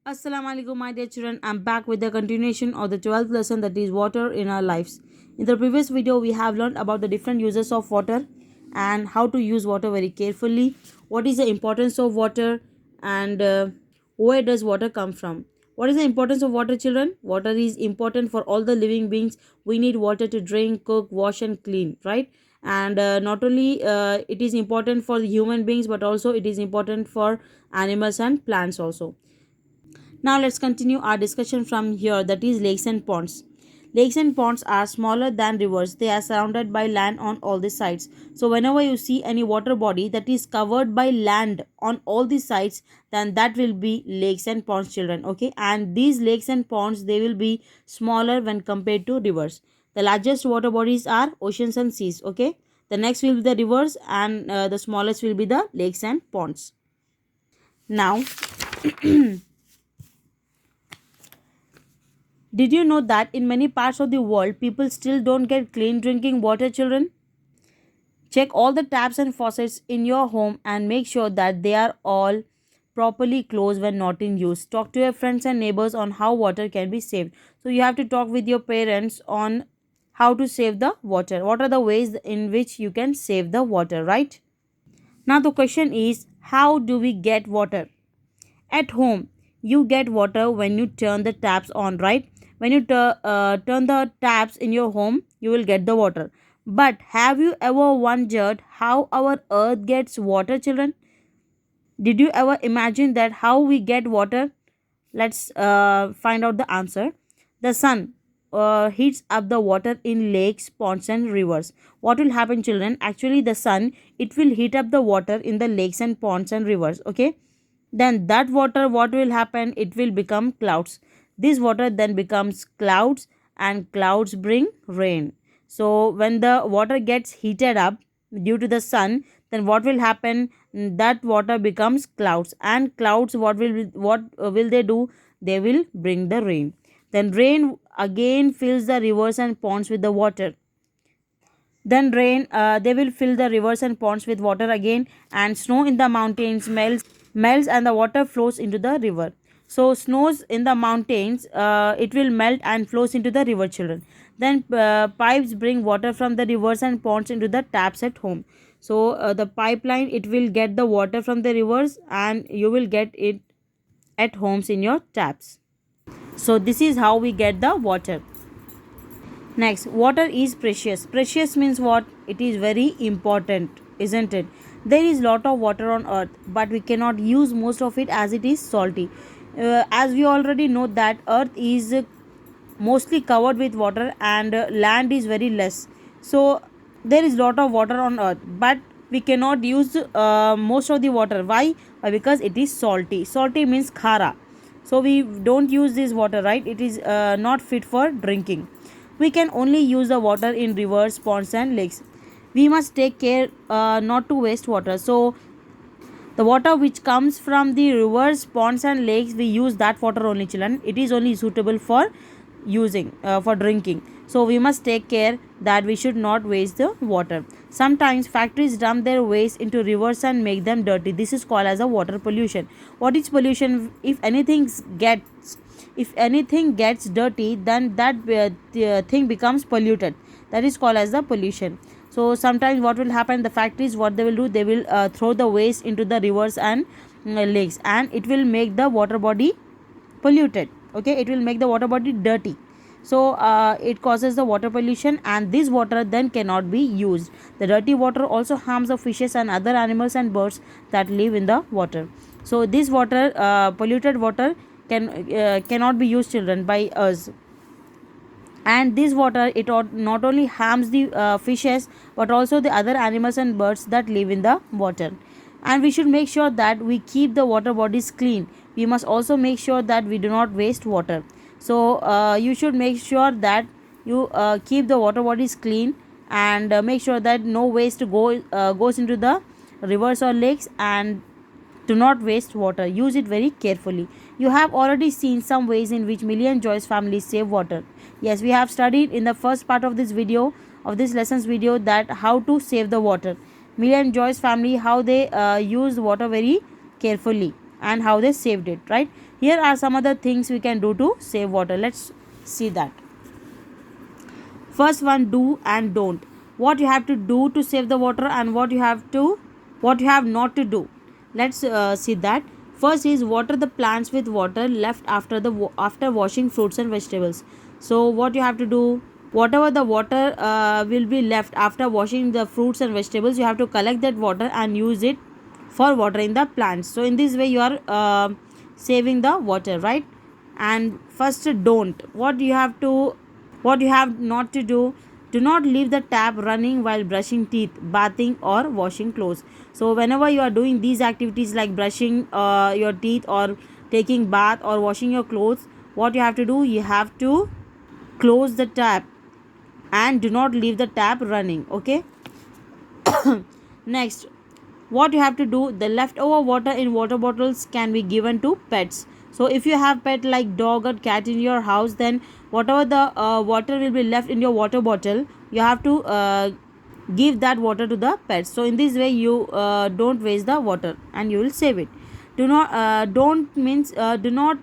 Assalamu alaikum, my dear children. I'm back with the continuation of the 12th lesson, that is water in our lives. In the previous video, we have learned about the different uses of water and how to use water very carefully. What is the importance of water and where does water come from? What is the importance of water, children? Water is important for all the living beings. We need water to drink, cook, wash, and clean, right? And not only it is important for the human beings, but also it is important for animals and plants also. Now let's continue our discussion from here, that is lakes and ponds. Lakes and ponds are smaller than rivers. They are surrounded by land on all the sides. So whenever you see any water body that is covered by land on all the sides, then that will be lakes and ponds, children. Okay, and these lakes and ponds, they will be smaller when compared to rivers. The largest water bodies are oceans and seas. Okay, the next will be the rivers, and the smallest will be the lakes and ponds. Now did you know that in many parts of the world, people still don't get clean drinking water, children? Check all the taps and faucets in your home and make sure that they are all properly closed when not in use. Talk to your friends and neighbors on how water can be saved. So, you have to talk with your parents on how to save the water. What are the ways in which you can save the water, right? Now, the question is, how do we get water? At home, you get water when you turn the taps on, right? When you turn the taps in your home, you will get the water. But have you ever wondered how our earth gets water, children? Did you ever imagine that how we get water? Let's find out the answer. The sun heats up the water in lakes, ponds, and rivers. What will happen, children? Actually, the sun, it will heat up the water in the lakes and ponds and rivers. Okay, then that water, what will happen? It will become clouds. This water then becomes clouds, and clouds bring rain. So when the water gets heated up due to the sun, then what will happen? That water becomes clouds, and clouds, what will they do? They will bring the rain. Then rain again fills the rivers and ponds with the water. Then rain, they will fill the rivers and ponds with water again, and snow in the mountains melts, and the water flows into the river. So snows in the mountains, it will melt and flows into the river, children. Then pipes bring water from the rivers and ponds into the taps at home. So the pipeline, it will get the water from the rivers, and you will get it at homes in your taps. So this is how we get the water. Next, water is precious. Precious means what? It is very important, isn't it? There is lot of water on earth, but we cannot use most of it as it is salty. As we already know that earth is mostly covered with water, and land is very less. So there is lot of water on earth, but we cannot use most of the water. Why? Because it is salty. Salty means khara. So we don't use this water, right? It is not fit for drinking. We can only use the water in rivers, ponds, and lakes. We must take care not to waste water. So the water which comes from the rivers, ponds, and lakes, we use that water only, children. It is only suitable for using, for drinking. So we must take care that we should not waste the water. Sometimes factories dump their waste into rivers and make them dirty. This is called as a water pollution. What is pollution? If anything gets dirty, then that thing becomes polluted. That is called as the pollution. So sometimes what will happen, the factories, what they will do, they will throw the waste into the rivers and lakes, and it will make the water body polluted. Okay, it will make the water body dirty. So it causes the water pollution, and this water then cannot be used. The dirty water also harms the fishes and other animals and birds that live in the water. So this water, polluted water, cannot be used, children, by us. And this water, it not only harms the fishes, but also the other animals and birds that live in the water. And we should make sure that we keep the water bodies clean. We must also make sure that we do not waste water. So you should make sure that you keep the water bodies clean, and make sure that no waste goes into the rivers or lakes, and do not waste water. Use it very carefully. You have already seen some ways in which Million Joy's families save water. Yes, we have studied in the first part of this video, of this lessons video, that how to save the water. Million Joy's family, how they use water very carefully. and how they saved it, right? Here are some other things we can do to save water. Let's see that. First one, do and don't. What you have to do to save the water and what you have not to do. Let's see that. First is water the plants with water left after after washing fruits and vegetables. So what you have to do, whatever the water will be left after washing the fruits and vegetables, you have to collect that water and use it for watering the plants. So in this way you are saving the water, right? And first, don't. What you have not to do, do not leave the tap running while brushing teeth, bathing or washing clothes. So whenever you are doing these activities like brushing your teeth or taking bath or washing your clothes, what you have to do, you have to close the tap and do not leave the tap running, okay? Next, what you have to do, the leftover water in water bottles can be given to pets. So if you have pet like dog or cat in your house, then whatever the water will be left in your water bottle, you have to give that water to the pets. So in this way you don't waste the water and you will save it. Do not don't means do not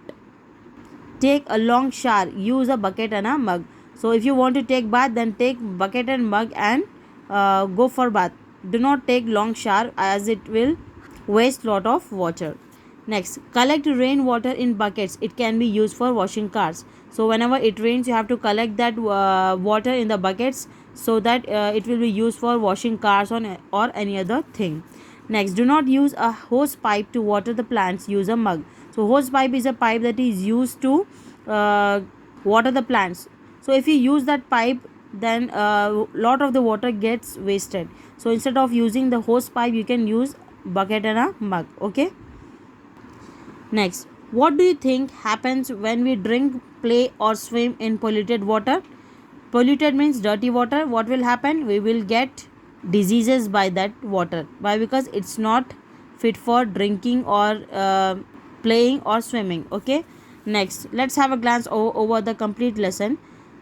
take a long shower, use a bucket and a mug. So if you want to take bath, then take bucket and mug and go for bath. Do not take long shower as it will waste lot of water. Next, collect rainwater in buckets. It can be used for washing cars. So whenever it rains, you have to collect that water in the buckets so that it will be used for washing cars or any other thing. Next, do not use a hose pipe to water the plants. Use a mug. So hose pipe is a pipe that is used to uh, water the plants. So if you use that pipe, then lot of the water gets wasted. So instead of using the hose pipe, you can use bucket and a mug, okay? Next, what do you think happens when we drink, play or swim in polluted water? Polluted means dirty water. What will happen? We will get diseases by that water. Why? Because it's not fit for drinking or playing or swimming, okay? Next, let's have a glance over the complete lesson.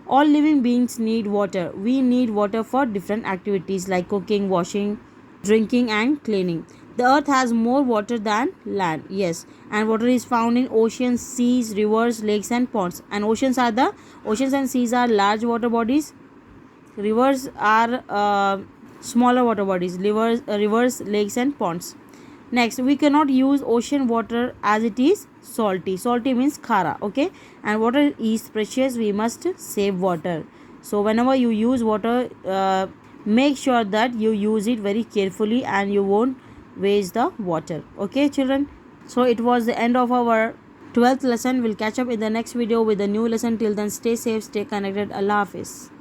All living beings need water. We need water for different activities like cooking, washing, drinking and cleaning. The earth has more water than land, yes, and water is found in oceans, seas, rivers, lakes and ponds. And oceans and seas are large water bodies. Rivers are smaller water bodies. Rivers, lakes and ponds. Next, we cannot use ocean water as it is salty. Salty means khara, okay? And water is precious. We must save water. So whenever you use water, make sure that you use it very carefully and you won't waste the water, okay children? So it was the end of our 12th lesson. We'll catch up in the next video with a new lesson. Till then, stay safe, stay connected. Allah Hafiz.